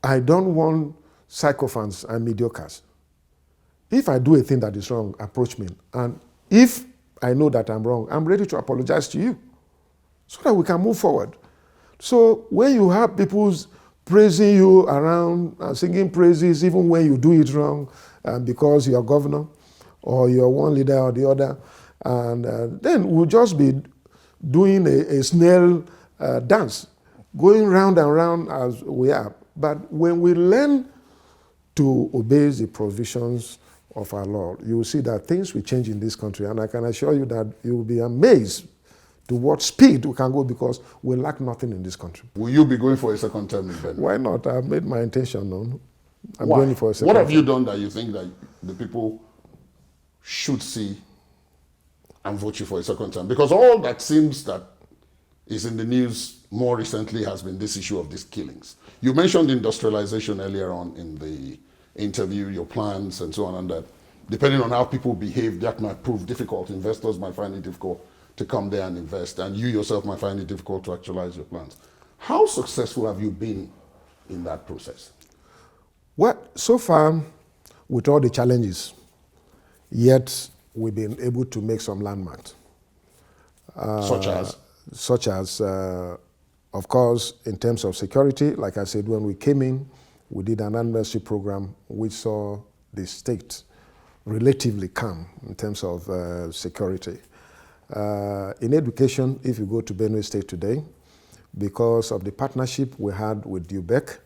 I don't want sycophants and mediocres. If I do a thing that is wrong, approach me. And if I know that I'm wrong, I'm ready to apologize to you so that we can move forward. So when you have people praising you around and singing praises, even when you do it wrong, because you're governor or you're one leader or the other, and then we'll just be doing a snail dance, going round and round as we are. But when we learn to obey the provisions of our law, you will see that things will change in this country. And I can assure you that you will be amazed to what speed we can go, because we lack nothing in this country. Will you be going for a second term in Benue? Why not? I've made my intention known. I'm Why? going for a second What have term. you done that you think that the people should see and vote you for a second term? Because all that seems that is in the news more recently has been this issue of these killings. You mentioned industrialization earlier on in the interview, your plans and so on, and that depending on how people behave, that might prove difficult. Investors might find it difficult to come there and invest, and you yourself might find it difficult to actualize your plans. How successful have you been in that process? Well, so far, with all the challenges, yet we've been able to make some landmarks. Such as? Of course, in terms of security, like I said, when we came in, we did an amnesty program which saw the state relatively calm in terms of security. In education, if you go to Benue State today, because of the partnership we had with UBEC,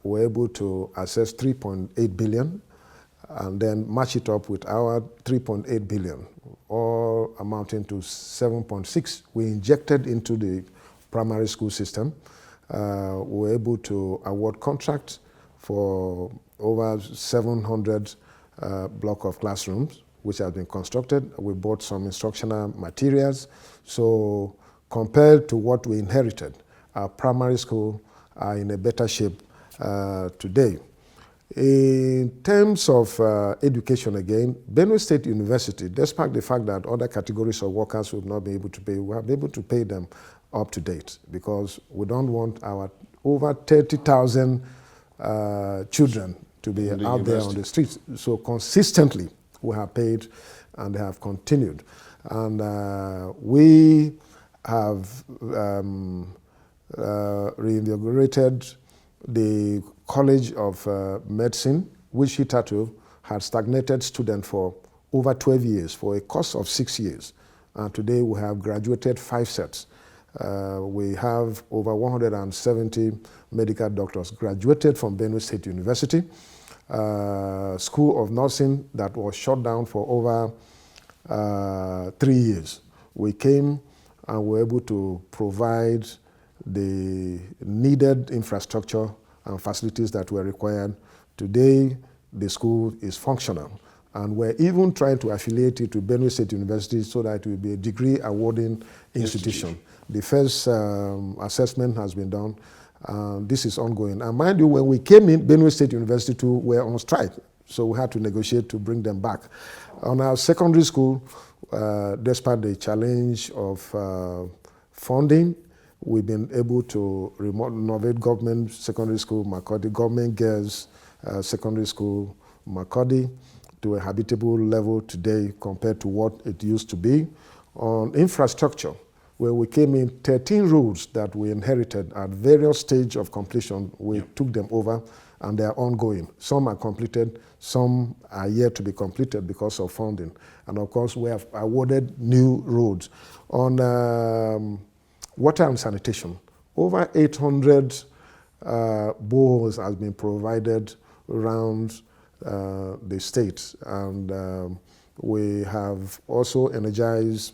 we're able to access 3.8 billion and then match it up with our 3.8 billion, all amounting to 7.6. We injected into the primary school system. We were able to award contracts for over 700 block of classrooms, which have been constructed. We bought some instructional materials. So compared to what we inherited, our primary school are in a better shape today. In terms of education again, Benue State University, despite the fact that other categories of workers will not be able to pay, we have been able to pay them up to date, because we don't want our over 30,000 children to be out there on the streets. So consistently we have paid, and they have continued. And we have reinvigorated the College of Medicine, which hitherto had stagnated students for over 12 years, for a course of 6 years. And today we have graduated 5 sets. We have over 170 medical doctors graduated from Benue State University. School of Nursing that was shut down for over 3 years. We came and were able to provide the needed infrastructure and facilities that were required. Today, the school is functional, and we're even trying to affiliate it to Benue State University so that it will be a degree awarding institution. The first assessment has been done. This is ongoing. And mind you, when we came in, Benue State University too were on strike, so we had to negotiate to bring them back. On our secondary school, despite the challenge of funding, we've been able to renovate government secondary school, Makurdi, government girls secondary school, Makurdi, to a habitable level today compared to what it used to be. On infrastructure, where we came in, 13 roads that we inherited at various stages of completion, we took them over, and they are ongoing. Some are completed, some are yet to be completed because of funding. And of course, we have awarded new roads. On water and sanitation, over 800 boreholes has been provided around the state. And we have also energized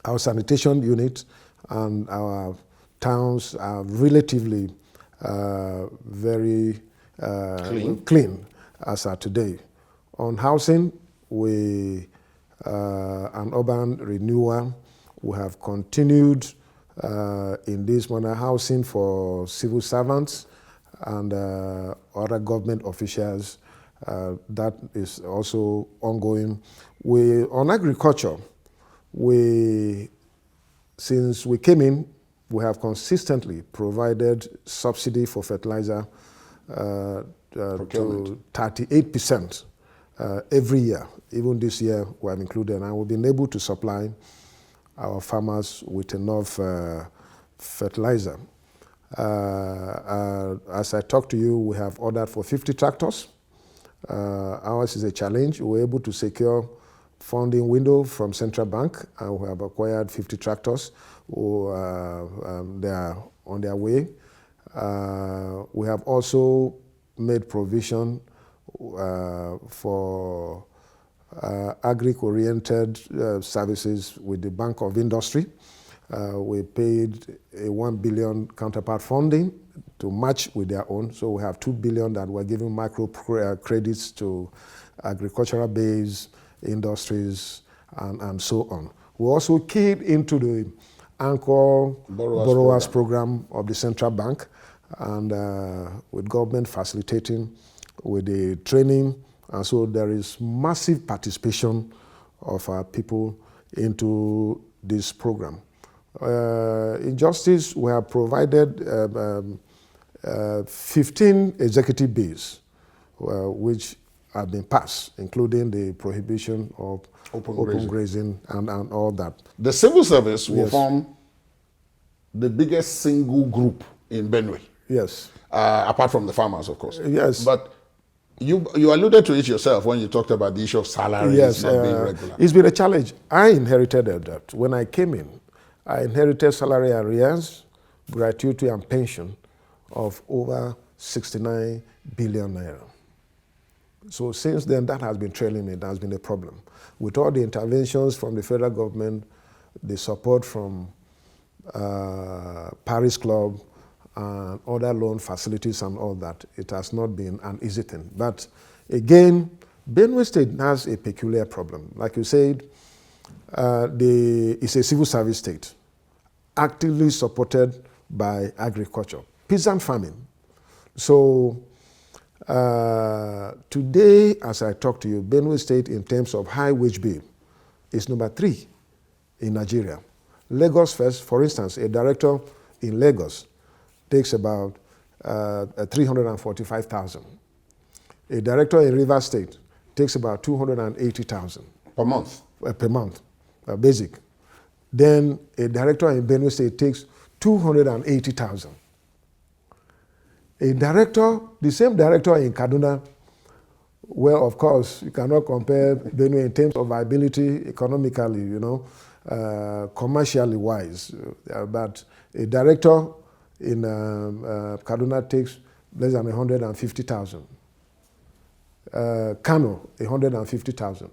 our sanitation unit, and our towns are relatively very clean as are today. On housing, we an urban renewal. We have continued in this manner housing for civil servants and other government officials. That is also ongoing. On agriculture, since we came in, we have consistently provided subsidy for fertilizer to 38% every year. Even this year, we have included, and we've been able to supply our farmers with enough fertilizer. As I talk to you, we have ordered for 50 tractors. Ours is a challenge. We were able to secure funding window from Central Bank, and we have acquired 50 tractors. They are on their way. We have also made provision for agri-oriented services with the Bank of Industry. We paid a 1 billion counterpart funding to match with their own. So we have 2 billion that we're giving micro credits to agricultural-based industries and so on. We also keyed into the Anchor Borrowers Program of the Central Bank, and with government facilitating with the training. And so there is massive participation of our people into this program. In justice, we have provided 15 executive bills which have been passed, including the prohibition of open grazing and all that. The civil service will form the biggest single group in Benue. Yes. Apart from the farmers, of course. Yes. But you alluded to it yourself when you talked about the issue of salaries not being regular. It's been a challenge. I inherited that. When I came in, I inherited salary arrears, gratuity and pension of over 69 billion naira. So since then, that has been trailing me. That has been a problem. With all the interventions from the federal government, the support from Paris Club, and other loan facilities and all that, it has not been an easy thing. But again, Benue State has a peculiar problem. Like you said, it's a civil service state, actively supported by agriculture, peasant farming. So today, as I talk to you, Benue State, in terms of high wage bill, is number 3 in Nigeria. Lagos first, for instance, a director in Lagos takes about 345,000. A director in Rivers State takes about 280,000. Per month? Per month, basic. Then a director in Benue State takes 280,000. A director, the same director in Kaduna, well, of course, you cannot compare Benue in terms of viability economically, you know, commercially wise. But a director in Kaduna takes less than 150,000. Kano, 150,000.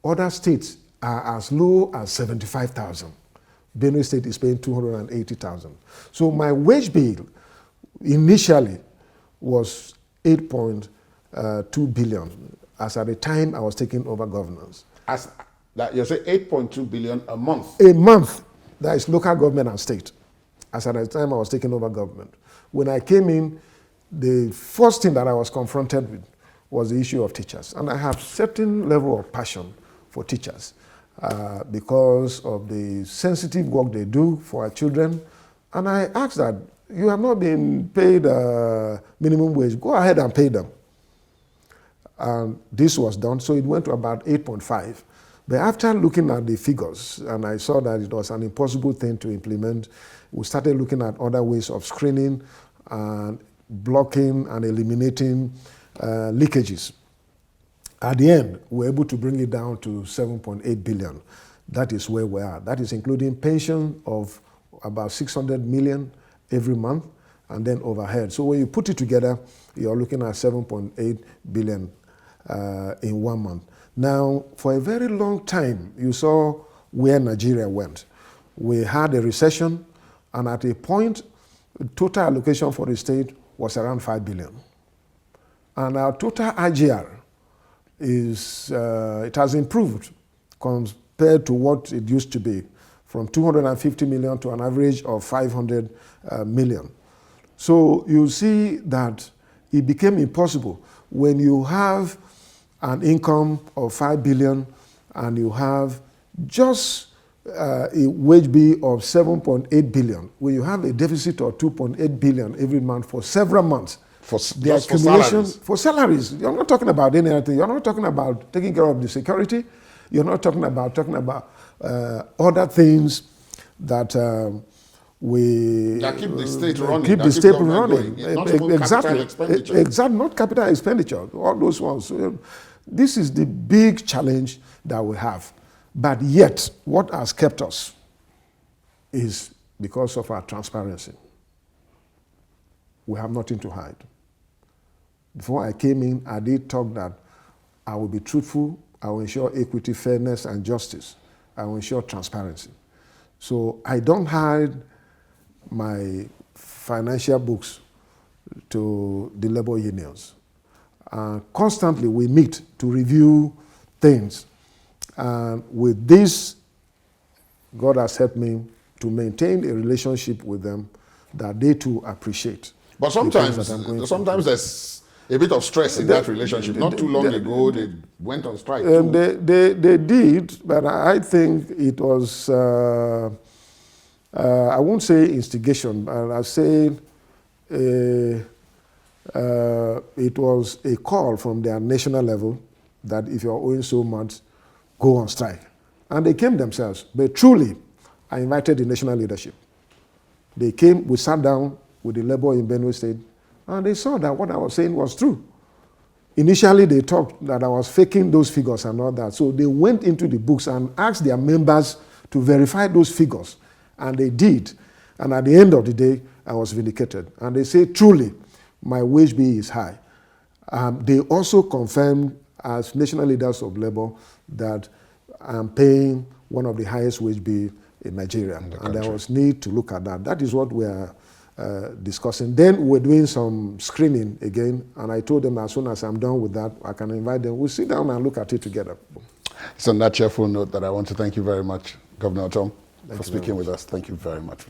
Other states are as low as 75,000. Benue State is paying 280,000. So my wage bill initially was 8.2 billion as at the time I was taking over governance. As that you say 8.2 billion a month? A month. That is local government and state. As at the time I was taking over government. When I came in, the first thing that I was confronted with was the issue of teachers. And I have certain level of passion for teachers because of the sensitive work they do for our children. And I asked that, you have not been paid minimum wage, go ahead and pay them. And this was done, so it went to about 8.5. But after looking at the figures, and I saw that it was an impossible thing to implement, we started looking at other ways of screening and blocking and eliminating leakages. At the end, we were able to bring it down to 7.8 billion. That is where we are. That is including pension of about 600 million every month, and then overhead. So when you put it together, you're looking at 7.8 billion in 1 month. Now, for a very long time, you saw where Nigeria went. We had a recession, and at a point, total allocation for the state was around 5 billion. And our total IGR is, it has improved compared to what it used to be, from 250 million to an average of 500 million. So you see that it became impossible when you have an income of 5 billion and you have just a wage bill of 7.8 billion, when you have a deficit of 2.8 billion every month for several months, just for salaries. For salaries. You're not talking about anything. You're not talking about taking care of the security. You're not talking about other things that keep the state running. Keep the state running. Not even capital expenditure. Exactly, not capital expenditure. All those ones. This is the big challenge that we have. But yet, what has kept us is because of our transparency. We have nothing to hide. Before I came in, I did talk that I will be truthful, I will ensure equity, fairness, and justice. I will ensure transparency. So I don't hide my financial books to the labor unions. Constantly we meet to review things. And with this, God has helped me to maintain a relationship with them that they too appreciate. But sometimes there's a bit of stress in that relationship. Not too long ago, they went on strike. They did, but I think it was, I won't say instigation, but I say it was a call from their national level that if you're owing so much, go on strike. And they came themselves. But truly, I invited the national leadership. They came, we sat down with the labor in Benue State, and they saw that what I was saying was true. Initially, they thought that I was faking those figures and all that. So they went into the books and asked their members to verify those figures. And they did. And at the end of the day, I was vindicated. And they say, truly, my wage bill is high. They also confirmed as national leaders of labor that I'm paying one of the highest wage bill in Nigeria. And there was need to look at that. That is what we are discussing. Then we're doing some screening again, and I told them as soon as I'm done with that, I can invite them. We'll sit down and look at it together. It's on that cheerful note that I want to thank you very much, Governor Ortom, for speaking with us. Thank you very much.